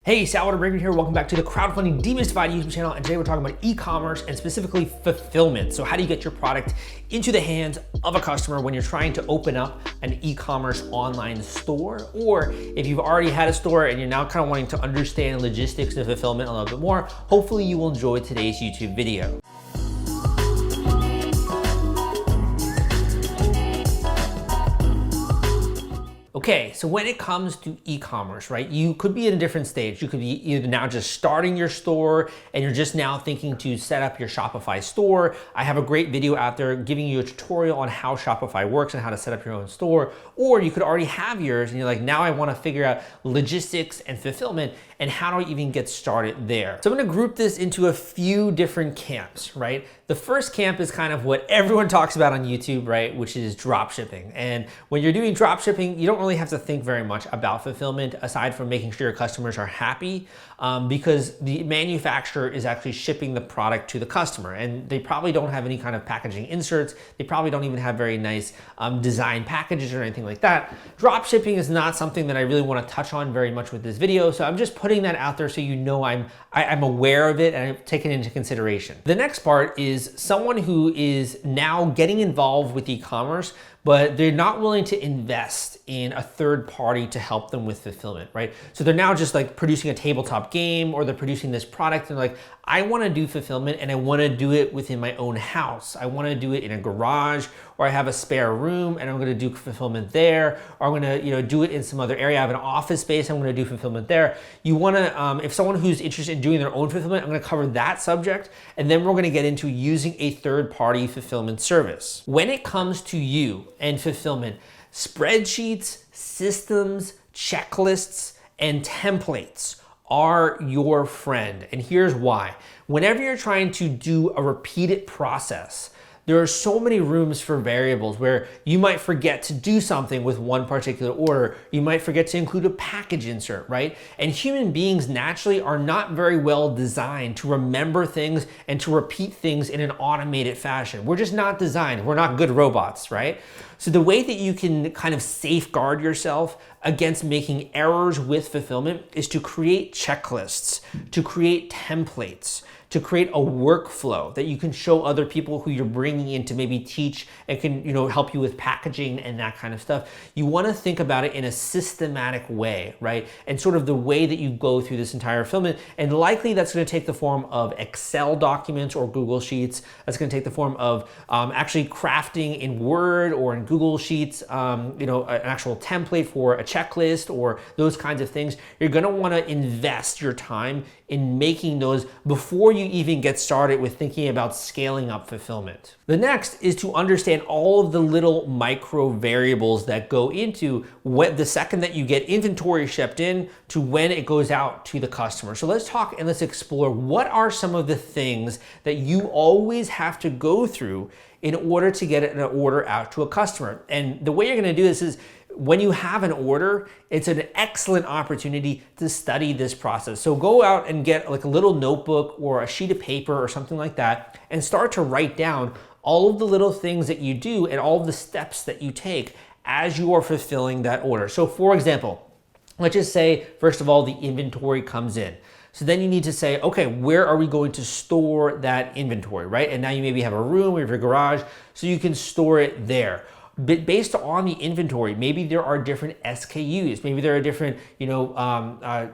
Hey, Salvador Briggman here. Welcome back to the Crowdfunding Demystified YouTube channel. And today we're talking about e-commerce and specifically fulfillment. So how do you get your product into the hands of a customer when you're trying to open up an e-commerce online store? Or if you've already had a store and you're now kind of wanting to understand logistics and fulfillment a little bit more, hopefully you will enjoy today's YouTube video. Okay, so when it comes to e-commerce, right, you could be in a different stage. You could be either now just starting your store and you're just now thinking to set up your Shopify store. I have a great video out there giving you a tutorial on how Shopify works and how to set up your own store. Or you could already have yours and you're like, now I want to figure out logistics and fulfillment and how do I even get started there? So I'm gonna group this into a few different camps, right? The first camp is kind of what everyone talks about on YouTube, right? Which is dropshipping. And when you're doing dropshipping, you don't really have to think very much about fulfillment aside from making sure your customers are happy because the manufacturer is actually shipping the product to the customer and they probably don't have any kind of packaging inserts. They probably don't even have very nice design packages or anything like that. Dropshipping is not something that I really want to touch on very much with this video. So I'm just putting that out there so you know I'm aware of it and I've taken it into consideration. The next part is someone who is now getting involved with e-commerce, but they're not willing to invest in a third party to help them with fulfillment, right? So they're now just like producing a tabletop game or they're producing this product and like, I wanna do fulfillment and I wanna do it within my own house. I wanna do it in a garage or I have a spare room and I'm gonna do fulfillment there, or I'm gonna do it in some other area. I have an office space, I'm gonna do fulfillment there. You wanna, if someone who's interested in doing their own fulfillment, I'm gonna cover that subject and then we're gonna get into using a third-party fulfillment service. When it comes to you and fulfillment, spreadsheets, systems, checklists, and templates are your friend. And here's why. Whenever you're trying to do a repeated process, there are so many rooms for variables where you might forget to do something with one particular order. You might forget to include a package insert, right? And human beings naturally are not very well designed to remember things and to repeat things in an automated fashion. We're just not designed. We're not good robots, right? So the way that you can kind of safeguard yourself against making errors with fulfillment is to create checklists, to create templates, to create a workflow that you can show other people who you're bringing in to maybe teach and can help you with packaging and that kind of stuff. You want to think about it in a systematic way, right? And sort of the way that you go through this entire fulfillment. And likely that's going to take the form of Excel documents or Google Sheets. That's going to take the form of actually crafting in Word or in Google Sheets, an actual template for a checklist or those kinds of things. You're going to want to invest your time in making those before you even get started with thinking about scaling up fulfillment. The next is to understand all of the little micro variables that go into what the second that you get inventory shipped in to when it goes out to the customer. So let's talk and let's explore what are some of the things that you always have to go through in order to get an order out to a customer. And the way you're gonna do this is when you have an order, it's an excellent opportunity to study this process. So go out and get like a little notebook or a sheet of paper or something like that and start to write down all of the little things that you do and all of the steps that you take as you are fulfilling that order. So for example, let's just say, first of all, the inventory comes in. So then you need to say, okay, where are we going to store that inventory, right? And now you maybe have a room or your garage, so you can store it there. But based on the inventory, maybe there are different SKUs. Maybe there are different,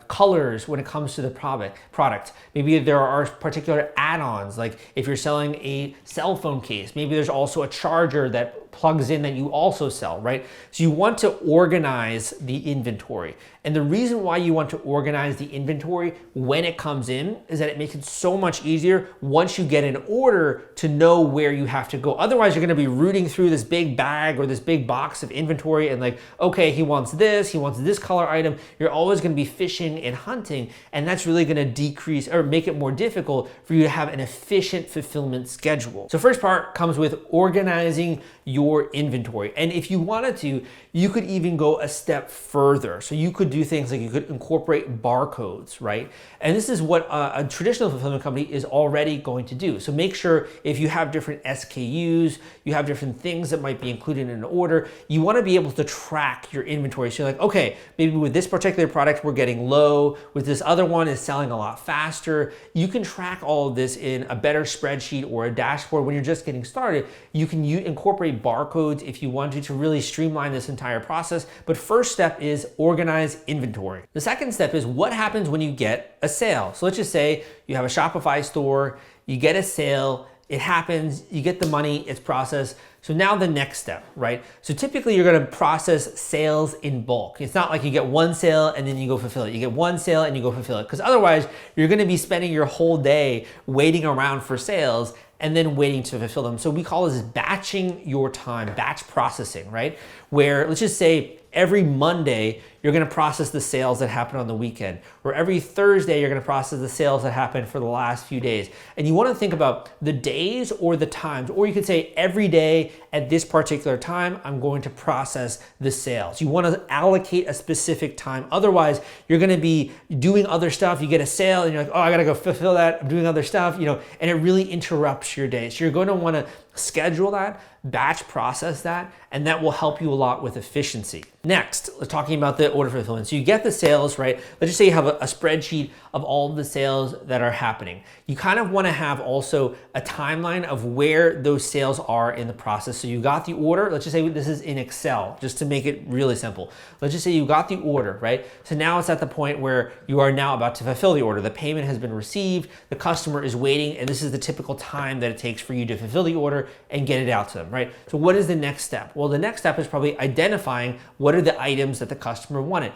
colors when it comes to the product. Maybe there are particular add-ons, like if you're selling a cell phone case, maybe there's also a charger that plugs in that you also sell, right? So you want to organize the inventory. And the reason why you want to organize the inventory when it comes in is that it makes it so much easier once you get an order to know where you have to go. Otherwise, you're gonna be rooting through this big bag or this big box of inventory and like, okay, he wants this color item. You're always gonna be fishing and hunting, and that's really gonna decrease or make it more difficult for you to have an efficient fulfillment schedule. So first part comes with organizing your your inventory. And if you wanted to, you could even go a step further. So you could do things like you could incorporate barcodes, right? And this is what a traditional fulfillment company is already going to do. So make sure if you have different SKUs, you have different things that might be included in an order, you want to be able to track your inventory. So you're like, okay, maybe with this particular product, we're getting low, with this other one is selling a lot faster. You can track all of this in a better spreadsheet or a dashboard. When you're just getting started, you can incorporate barcodes if you want to really streamline this entire process. But first step is organize inventory. The second step is what happens when you get a sale. So let's just say you have a Shopify store, you get a sale, it happens, you get the money, it's processed. So now the next step, right? So typically you're gonna process sales in bulk. It's not like you get one sale and then you go fulfill it. You get one sale and you go fulfill it. Because otherwise you're gonna be spending your whole day waiting around for sales and then waiting to fulfill them. So we call this batching your time, batch processing, right? Where let's just say every Monday, you're gonna process the sales that happen on the weekend. Or every Thursday, you're gonna process the sales that happened for the last few days. And you wanna think about the days or the times, or you could say every day at this particular time, I'm going to process the sales. You wanna allocate a specific time. Otherwise, you're gonna be doing other stuff. You get a sale and you're like, oh, I gotta go fulfill that. I'm doing other stuff, and it really interrupts your day. So you're gonna wanna schedule that, batch process that, and that will help you a lot with efficiency. Next, we're talking about the order fulfillment. So you get the sales, right? Let's just say you have a spreadsheet of all of the sales that are happening. You kind of want to have also a timeline of where those sales are in the process. So you got the order, let's just say this is in Excel, just to make it really simple. Let's just say you got the order, right? So now it's at the point where you are now about to fulfill the order. The payment has been received, the customer is waiting, and this is the typical time that it takes for you to fulfill the order and get it out to them, right? So what is the next step? Well, the next step is probably identifying what are the items that the customer wanted.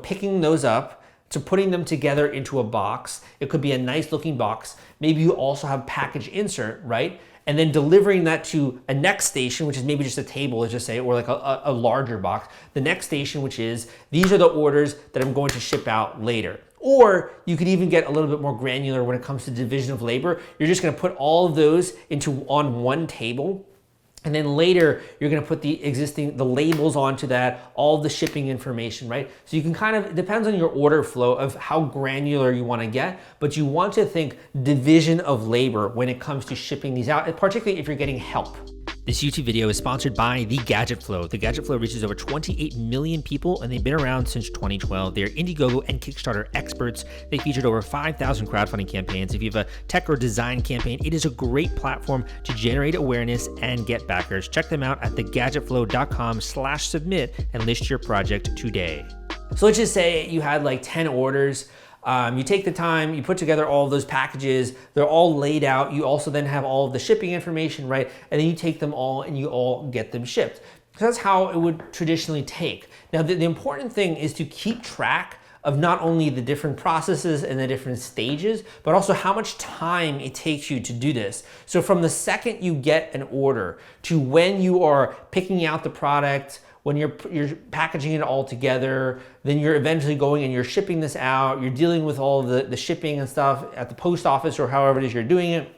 Picking those up, to putting them together into a box. It could be a nice looking box. Maybe you also have package insert, right? And then delivering that to a next station, which is maybe just a table, let's just say, or like a larger box. The next station, which is, these are the orders that I'm going to ship out later. Or you could even get a little bit more granular when it comes to division of labor. You're just gonna put all of those on one table. And then later, you're gonna put the labels onto that, all the shipping information, right? So you can it depends on your order flow of how granular you wanna get, but you want to think division of labor when it comes to shipping these out, particularly if you're getting help. This YouTube video is sponsored by The Gadget Flow. The Gadget Flow reaches over 28 million people, and they've been around since 2012. They're Indiegogo and Kickstarter experts. They featured over 5,000 crowdfunding campaigns. If you have a tech or design campaign, it is a great platform to generate awareness and get backers. Check them out at thegadgetflow.com/submit and list your project today. So let's just say you had like 10 orders. You take the time, you put together all of those packages, they're all laid out. You also then have all of the shipping information, right? And then you take them all and you all get them shipped. So that's how it would traditionally take. Now, the important thing is to keep track of not only the different processes and the different stages, but also how much time it takes you to do this. So from the second you get an order to when you are picking out the product, when you're packaging it all together, then you're eventually going and you're shipping this out, you're dealing with all of the shipping and stuff at the post office or however it is you're doing it,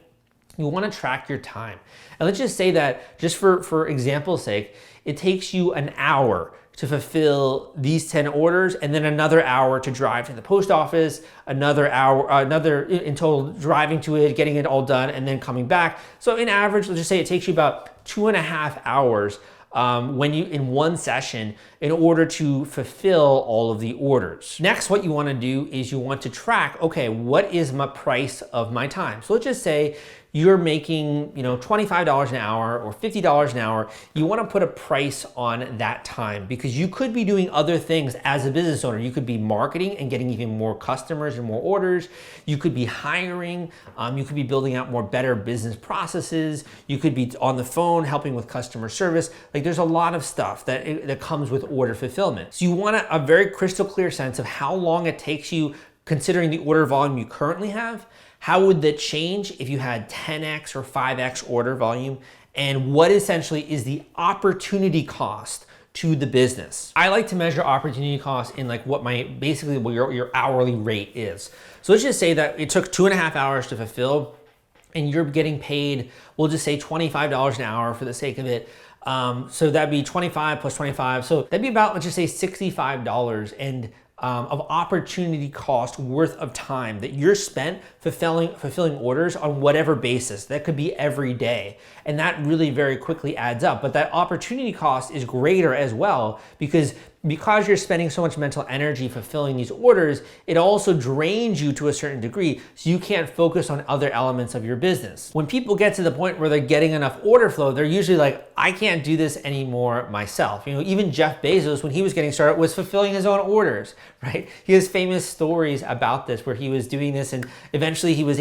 you wanna track your time. And let's just say that, just for example's sake, it takes you an hour to fulfill these 10 orders and then another hour to drive to the post office, another in total driving to it, getting it all done, and then coming back. So in average, let's just say it takes you about 2.5 hours in one session in order to fulfill all of the orders. Next, what you want to do is you want to track, okay, what is my price of my time? So let's just say you're making, $25 an hour or $50 an hour. You want to put a price on that time because you could be doing other things as a business owner. You could be marketing and getting even more customers and more orders. You could be hiring. You could be building out more better business processes. You could be on the phone helping with customer service. Like there's a lot of stuff that comes with order fulfillment. So you want a very crystal clear sense of how long it takes you considering the order volume you currently have. How would that change if you had 10x or 5x order volume? And what essentially is the opportunity cost to the business? I like to measure opportunity cost in like what your hourly rate is. So let's just say that it took 2.5 hours to fulfill and you're getting paid, we'll just say $25 an hour for the sake of it. So that'd be 25 plus 25. So that'd be about, let's just say $65 and of opportunity cost worth of time that you're spent fulfilling orders on whatever basis. That could be every day. And that really very quickly adds up. But that opportunity cost is greater as well because you're spending so much mental energy fulfilling these orders, it also drains you to a certain degree, so you can't focus on other elements of your business. When people get to the point where they're getting enough order flow, they're usually like, I can't do this anymore myself. You know, even Jeff Bezos, when he was getting started, was fulfilling his own orders, right? He has famous stories about this where he was doing this and eventually he was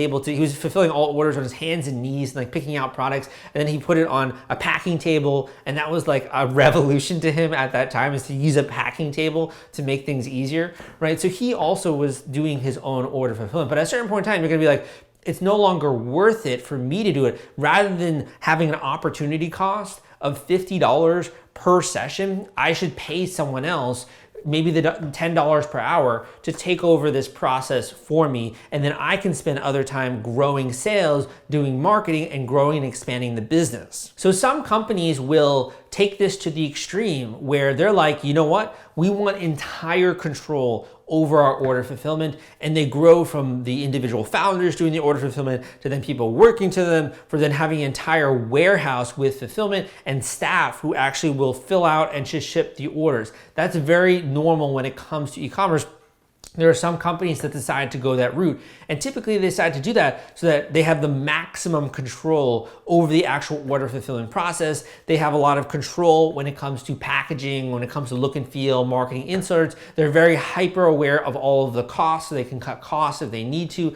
fulfilling all orders on his hands and knees and like picking out products, and then he put it on a packing table, and that was like a revolution to him at that time, is to use a packing table to make things easier, right? So he also was doing his own order fulfillment. But at a certain point in time, you're gonna be like, it's no longer worth it for me to do it. Rather than having an opportunity cost of $50 per session, I should pay someone else maybe the $10 per hour to take over this process for me. And then I can spend other time growing sales, doing marketing, and growing and expanding the business. So some companies will take this to the extreme where they're like, you know what? We want entire control over our order fulfillment, and they grow from the individual founders doing the order fulfillment to then people working to them, for then having an entire warehouse with fulfillment and staff who actually will fill out and just ship the orders. That's very normal when it comes to e-commerce. There are some companies that decide to go that route, and typically they decide to do that so that they have the maximum control over the actual order fulfillment process. They have a lot of control when it comes to packaging, when it comes to look and feel, marketing inserts. They're very hyper aware of all of the costs, so they can cut costs if they need to.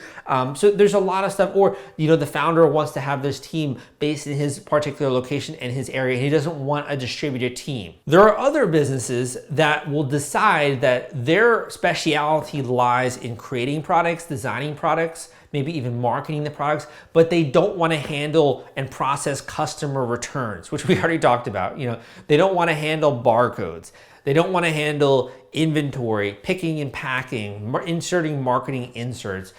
So there's a lot of stuff. Or, you know, the founder wants to have this team based in his particular location and his area, and he doesn't want a distributed team. There are other businesses that will decide that their specialty lies in creating products, designing products, maybe even marketing the products, but they don't want to handle and process customer returns, which we already talked about. You know, they don't want to handle barcodes. They don't want to handle inventory, picking and packing, inserting marketing inserts,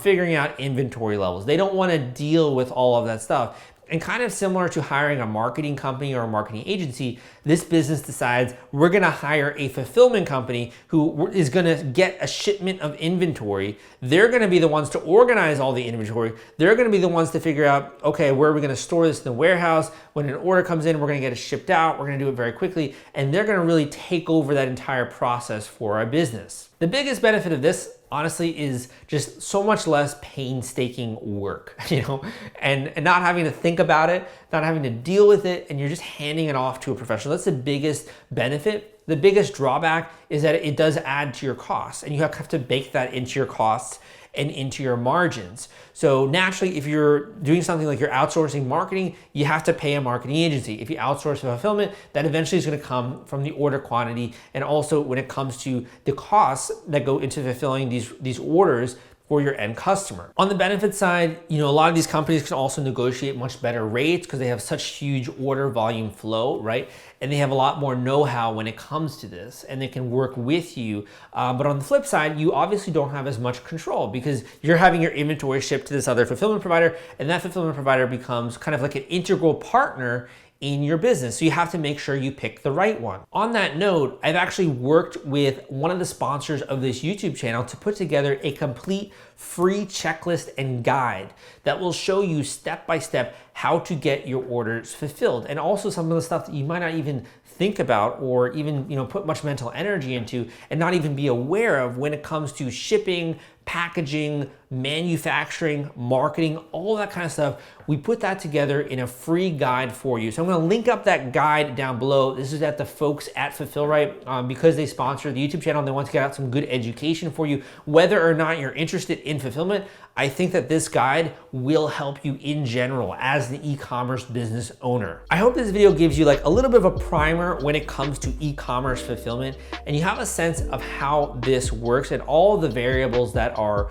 figuring out inventory levels. They don't want to deal with all of that stuff. And kind of similar to hiring a marketing company or a marketing agency, this business decides we're gonna hire a fulfillment company who is gonna get a shipment of inventory. They're gonna be the ones to organize all the inventory. They're gonna be the ones to figure out, okay, where are we gonna store this in the warehouse? When an order comes in, we're gonna get it shipped out. We're gonna do it very quickly. And they're gonna really take over that entire process for our business. The biggest benefit of this, honestly, is just so much less painstaking work, you know, and not having to think about it, not having to deal with it, and you're just handing it off to a professional. That's the biggest benefit. The biggest drawback is that it does add to your costs, and you have to bake that into your costs and into your margins. So naturally, if you're doing something like you're outsourcing marketing, you have to pay a marketing agency. If you outsource fulfillment, that eventually is gonna come from the order quantity, and also when it comes to the costs that go into fulfilling these orders for your end customer. On the benefit side, you know, a lot of these companies can also negotiate much better rates because they have such huge order volume flow, right? And they have a lot more know-how when it comes to this, and they can work with you. But on the flip side, you obviously don't have as much control because you're having your inventory shipped to this other fulfillment provider, and that fulfillment provider becomes kind of like an integral partner in your business. So you have to make sure you pick the right one. On that note, I've actually worked with one of the sponsors of this YouTube channel to put together a complete free checklist and guide that will show you step by step how to get your orders fulfilled, and also some of the stuff that you might not even think about or even, you know, put much mental energy into and not even be aware of when it comes to shipping, packaging, manufacturing, marketing, all that kind of stuff. We put that together in a free guide for you. So I'm gonna link up that guide down below. This is at the folks at Fulfillrite, because they sponsor the YouTube channel. They want to get out some good education for you. Whether or not you're interested in fulfillment, I think that this guide will help you in general as the e-commerce business owner. I hope this video gives you like a little bit of a primer when it comes to e-commerce fulfillment, and you have a sense of how this works and all the variables that are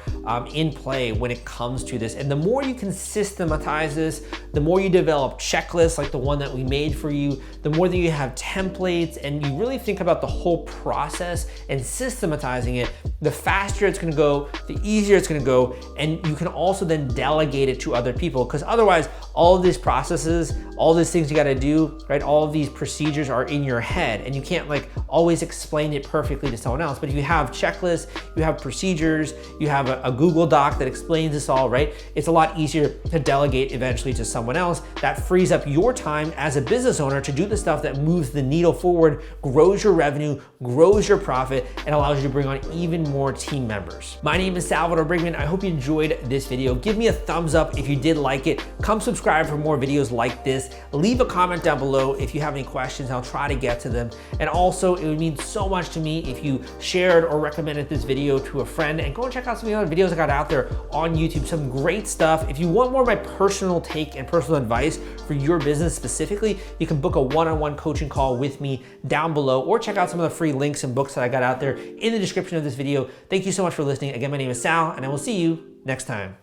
in play when it comes to this. And the more you can systematize systematize this, the more you develop checklists like the one that we made for you, the more that you have templates and you really think about the whole process and systematizing it, the faster it's gonna go, the easier it's gonna go, and you can also then delegate it to other people, because otherwise all of these processes, all these things you gotta do, right? All of these procedures are in your head and you can't like always explain it perfectly to someone else. But if you have checklists, you have procedures, you have a Google Doc that explains this all, right? It's a lot easier to delegate eventually to someone else. That frees up your time as a business owner to do the stuff that moves the needle forward, grows your revenue, grows your profit, and allows you to bring on even more team members. My name is Salvador Briggman. I hope you enjoyed this video. Give me a thumbs up if you did like it. Come subscribe for more videos like this. Leave a comment down below if you have any questions. I'll try to get to them. And also, it would mean so much to me if you shared or recommended this video to a friend, and go and check out some of the other videos I got out there on YouTube. Some great stuff. If you want more of my personal take and personal advice for your business specifically, you can book a one-on-one coaching call with me down below, or check out some of the free links and books that I got out there in the description of this video. Thank you so much for listening. Again, my name is Sal, and I will see you next time.